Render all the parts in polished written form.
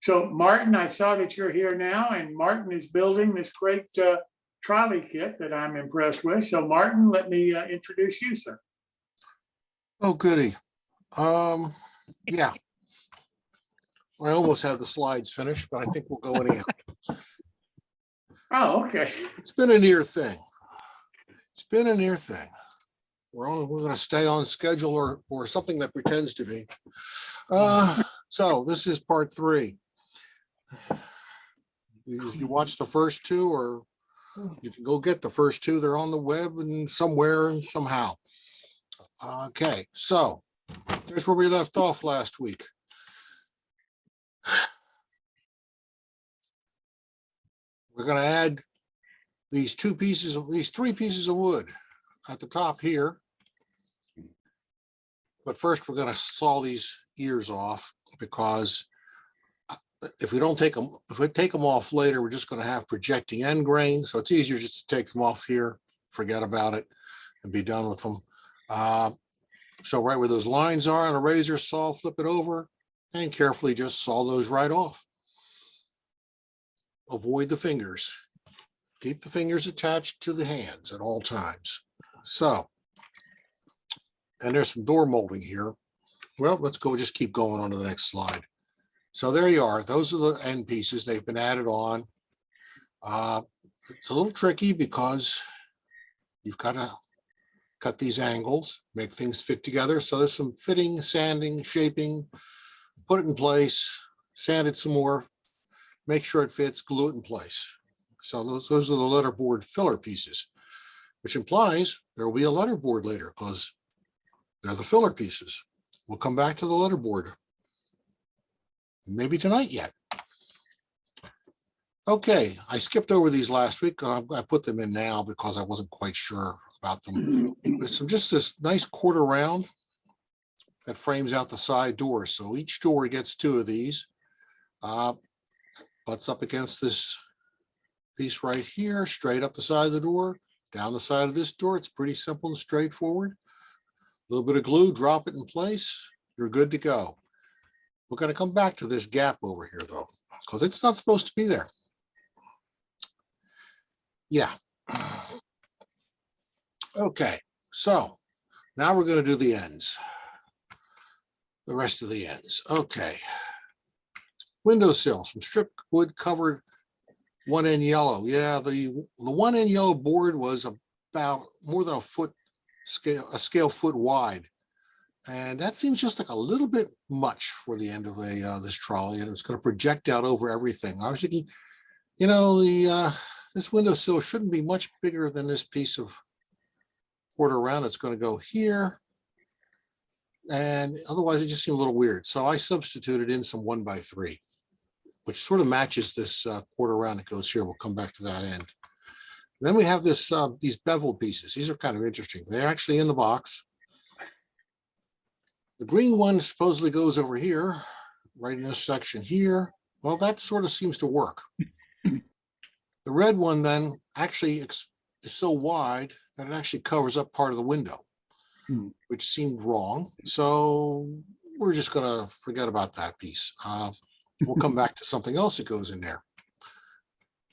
So Martin, I saw that you're here now, and Martin is building this great trolley kit that I'm impressed with. So Martin, let me introduce you, sir. Oh, goody. Yeah, I almost have the slides finished, but I think we'll go anyhow. Oh, okay. It's been a near thing. It's been a near thing. We're going to stay on schedule or something that pretends to be. So this is part 3. You watched the first 2, or you can go get the first 2. They're on the web and somewhere and somehow. Okay, so here's where we left off last week. We're going to add these 3 pieces of wood at the top here. But first we're going to saw these ears off, because if we take them off later, we're just going to have projecting end grain. So it's easier just to take them off here, forget about it, and be done with them. So right where those lines are on a razor saw, flip it over and carefully just saw those right off. Avoid the fingers. Keep the fingers attached to the hands at all times. So, and there's some door molding here. Well, let's go, just keep going on to the next slide. So there you are. Those are the end pieces. They've been added on. It's a little tricky because you've got to cut these angles, make things fit together. So there's some fitting, sanding, shaping, put it in place, sand it some more, make sure it fits, glue it in place. So those are the letterboard filler pieces, which implies there will be a letterboard later because they're the filler pieces. We'll come back to the letterboard maybe tonight yet. Okay, I skipped over these last week. I put them in now because I wasn't quite sure about them. But it's just this nice quarter round that frames out the side doors. So each door gets 2 of these. Butts up against this piece right here, straight up the side of the door, down the side of this door. It's pretty simple and straightforward. A little bit of glue, drop it in place. You're good to go. We're going to come back to this gap over here though, because it's not supposed to be there. Yeah. Okay, so now we're going to do the ends. The rest of the ends. Okay. Windowsill, some strip wood covered 1 end yellow. Yeah, the 1 end yellow board was about more than a scale foot wide. And that seems just like a little bit much for the end of this trolley, and it's going to project out over everything. I was thinking, you know, this windowsill shouldn't be much bigger than this piece of quarter round. It's going to go here, and otherwise it just seemed a little weird. So I substituted in some 1x3, which sort of matches this quarter round that goes here. We'll come back to that end. Then we have this these beveled pieces. These are kind of interesting. They're actually in the box. The green one supposedly goes over here, right in this section here. Well, that sort of seems to work. The red one then actually is so wide that it actually covers up part of the window, which seemed wrong. So we're just going to forget about that piece. We'll come back to something else that goes in there.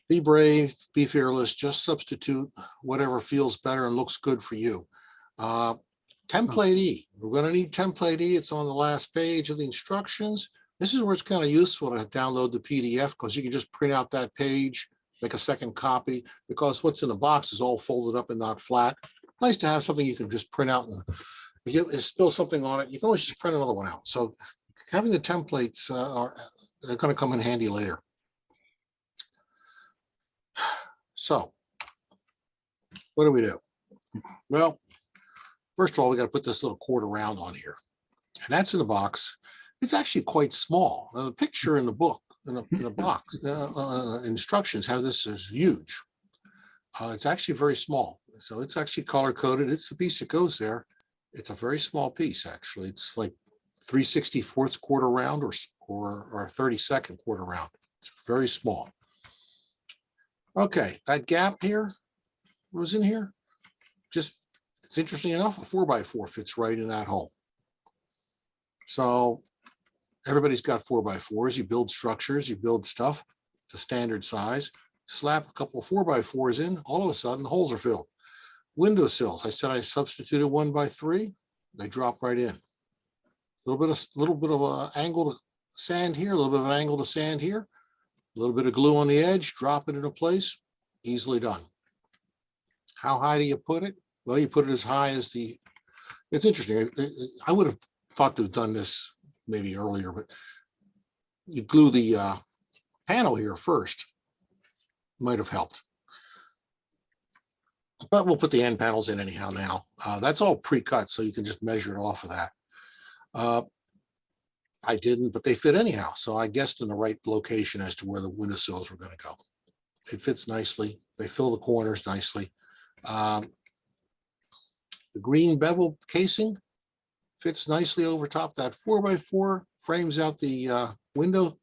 Be brave, be fearless, just substitute whatever feels better and looks good for you. Template E. We're going to need template E. It's on the last page of the instructions. This is where it's kind of useful to download the PDF, because you can just print out that page, make a second copy, because what's in the box is all folded up and not flat. Nice to have something you can just print out, and if you spill something on it, you can always just print another one out. So having the templates they're going to come in handy later. So what do? Well, first of all, we got to put this little quarter round on here, and that's in the box. It's actually quite small. Now, the picture in the book, in the box, instructions have this as huge. It's actually very small. So it's actually color coded. It's the piece that goes there. It's a very small piece, actually. It's like 3/64 quarter round or 32nd quarter round. It's very small. Okay, that gap here was in here. Just, it's interesting enough, a 4x4 fits right in that hole. So everybody's got 4x4s. You build structures, you build stuff to standard size, slap a couple of 4x4s in, all of a sudden the holes are filled. Windowsills, I said I substituted 1x3, they drop right in. A little bit of angle to sand here, a little bit of an angle to sand here, a little bit of glue on the edge, drop it into place, easily done. How high do you put it? Well, you put it as high as it's interesting. I would have thought to have done this maybe earlier, but you glue the panel here first, might have helped. But we'll put the end panels in anyhow now. That's all pre-cut, so you can just measure it off of that. I didn't, but they fit anyhow. So I guessed in the right location as to where the windowsills were going to go. It fits nicely. They fill the corners nicely. The green bevel casing fits nicely over top. That 4x4 frames out the window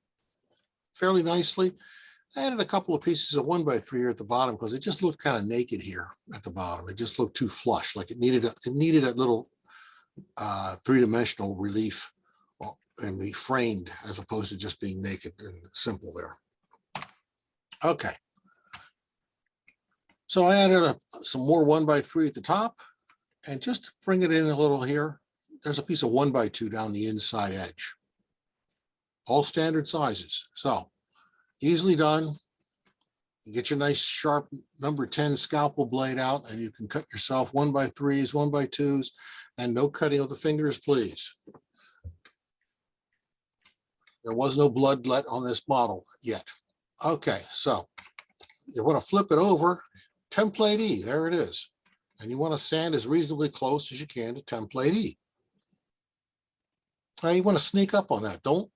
fairly nicely. I added a couple of pieces of 1x3 here at the bottom because it just looked kind of naked here at the bottom. It just looked too flush, like it needed a little three-dimensional relief and be framed as opposed to just being naked and simple there. Okay. So I added some more 1x3 at the top, and just to bring it in a little here, there's a piece of 1x2 down the inside edge. All standard sizes. So easily done. You get your nice sharp number 10 scalpel blade out, and you can cut yourself 1x3s, 1x2s, and no cutting of the fingers, please. There was no blood let on this model yet. Okay, so you want to flip it over, template E, there it is. And you want to sand as reasonably close as you can to template E. Now you want to sneak up on that. Don't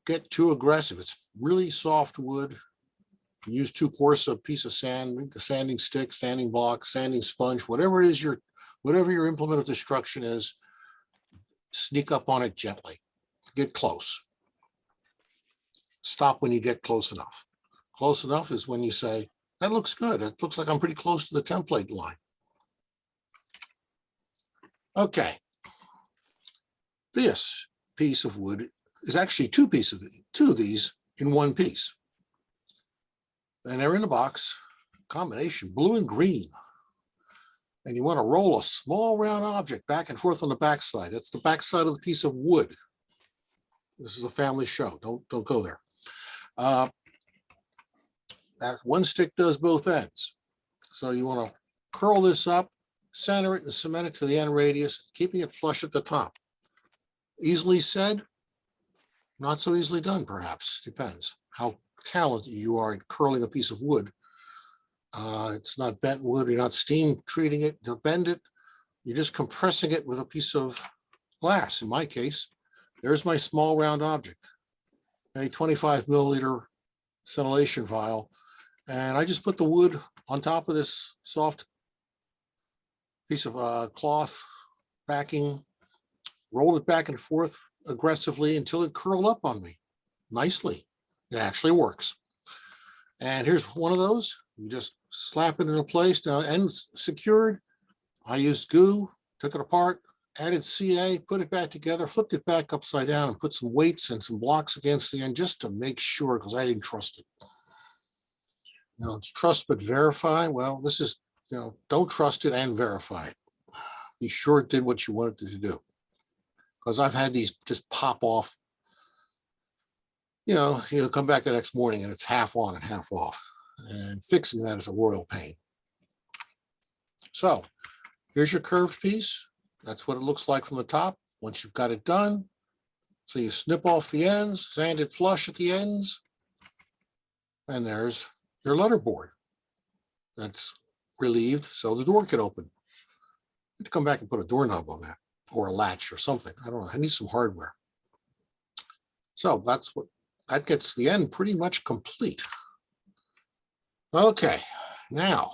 get too aggressive. It's really soft wood. Use too coarse a piece of sand, a sanding stick, sanding block, sanding sponge, whatever it is whatever your implement of destruction is, sneak up on it gently. Get close. Stop when you get close enough. Close enough is when you say, that looks good. It looks like I'm pretty close to the template line. Okay. This piece of wood is actually two of these in one piece. And they're in the box, combination blue and green. And you want to roll a small round object back and forth on the backside. That's the backside of the piece of wood. This is a family show. Don't go there. That one stick does both ends. So you want to curl this up, center it, and cement it to the end radius, keeping it flush at the top. Easily said, not so easily done, perhaps. Depends how talented you are at curling a piece of wood. It's not bent wood. You're not steam treating it to bend it. You're just compressing it with a piece of glass. In my case, there's my small round object, a 25 milliliter scintillation vial. And I just put the wood on top of this soft piece of cloth backing, rolled it back and forth aggressively until it curled up on me nicely. It actually works. And here's one of those. You just slap it into place. Now, ends secured. I used goo, took it apart, added CA, put it back together, flipped it back upside down, and put some weights and some blocks against the end just to make sure, because I didn't trust it. You know, it's trust but verify. Well, this is, you know, don't trust it and verify it. Be sure it did what you wanted it to do. Because I've had these just pop off. You know, you'll come back the next morning and it's half on and half off. And fixing that is a royal pain. So here's your curved piece. That's what it looks like from the top. Once you've got it done, so you snip off the ends, sand it flush at the ends, and there's your letter board. That's relieved so the door can open. You have to come back and put a doorknob on that, or a latch or something. I don't know. I need some hardware. So that gets the end pretty much complete. Okay, now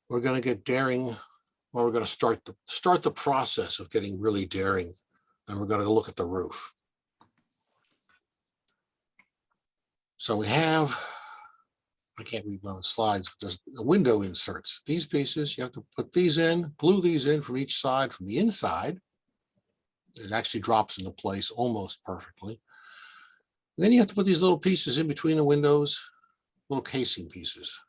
we're going to get daring. Well, we're going to start the process of getting really daring, and we're going to look at the roof. So we have, I can't read my own slides, but there's the window inserts. These pieces, you have to put these in, glue these in from each side, from the inside. It actually drops into place almost perfectly. Then you have to put these little pieces in between the windows, little casing pieces.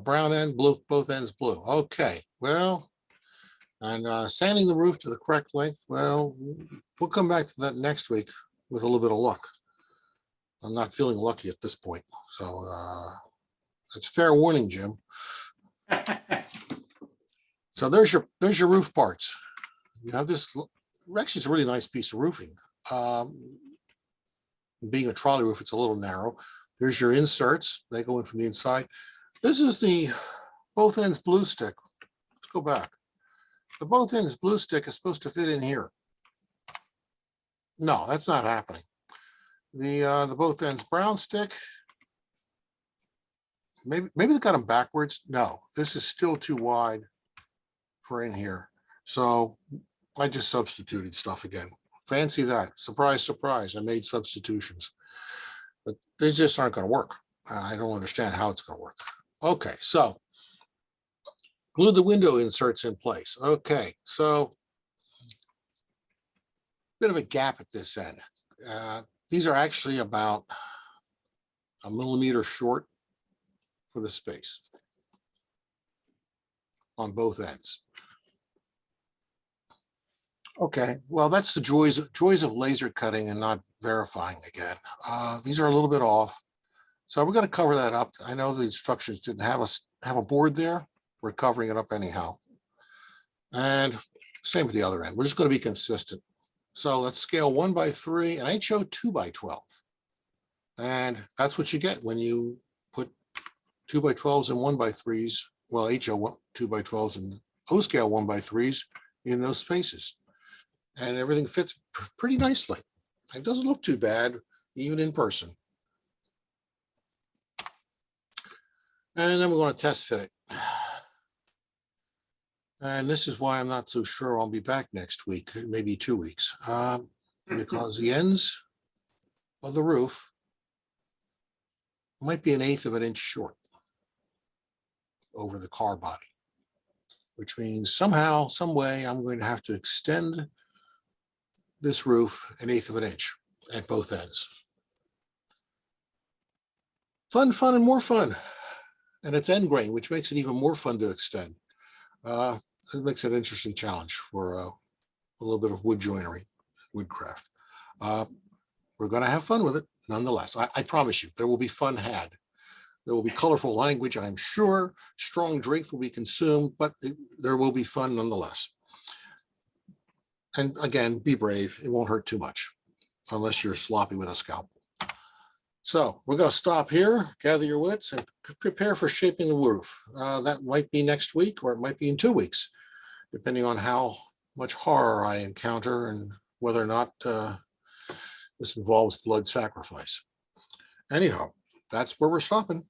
Brown end, blue, both ends blue. Okay, well, and sanding the roof to the correct length. Well, we'll come back to that next week with a little bit of luck. I'm not feeling lucky at this point. So that's fair warning, Jim. So there's your roof parts. You have this, actually it's a really nice piece of roofing. Being a trolley roof, it's a little narrow. There's your inserts. They go in from the inside. This is the both ends blue stick. Let's go back. The both ends blue stick is supposed to fit in here. No, that's not happening. The both ends brown stick. Maybe they got them backwards. No, this is still too wide for in here. So I just substituted stuff again. Fancy that. Surprise, surprise. I made substitutions. But they just aren't going to work. I don't understand how it's going to work. Okay, so glue the window inserts in place. Okay, so bit of a gap at this end. These are actually about a millimeter short for the space on both ends. Okay, well, that's the joys of laser cutting and not verifying again. These are a little bit off. So we're going to cover that up. I know the instructions didn't have a board there. We're covering it up anyhow. And same with the other end. We're just going to be consistent. So let's scale 1x3 and HO 2x12. And that's what you get when you put 2x12s and 1x3s. Well, HO 2x12s and O scale 1x3s in those spaces. And everything fits pretty nicely. It doesn't look too bad, even in person. And then we're going to test fit it. And this is why I'm not so sure I'll be back next week, maybe 2 weeks, because the ends of the roof might be 1/8 of an inch short over the car body, which means somehow, some way, I'm going to have to extend this roof 1/8 of an inch at both ends. Fun, fun, and more fun. And it's end grain, which makes it even more fun to extend. It makes it an interesting challenge for a little bit of wood joinery, woodcraft. We're going to have fun with it nonetheless. I promise you, there will be fun had. There will be colorful language, I'm sure. Strong drinks will be consumed, but there will be fun nonetheless. And again, be brave. It won't hurt too much unless you're sloppy with a scalpel. So we're going to stop here, gather your wits, and prepare for shaping the roof. That might be next week, or it might be in 2 weeks, depending on how much horror I encounter and whether or not this involves blood sacrifice. Anyhow, that's where we're stopping.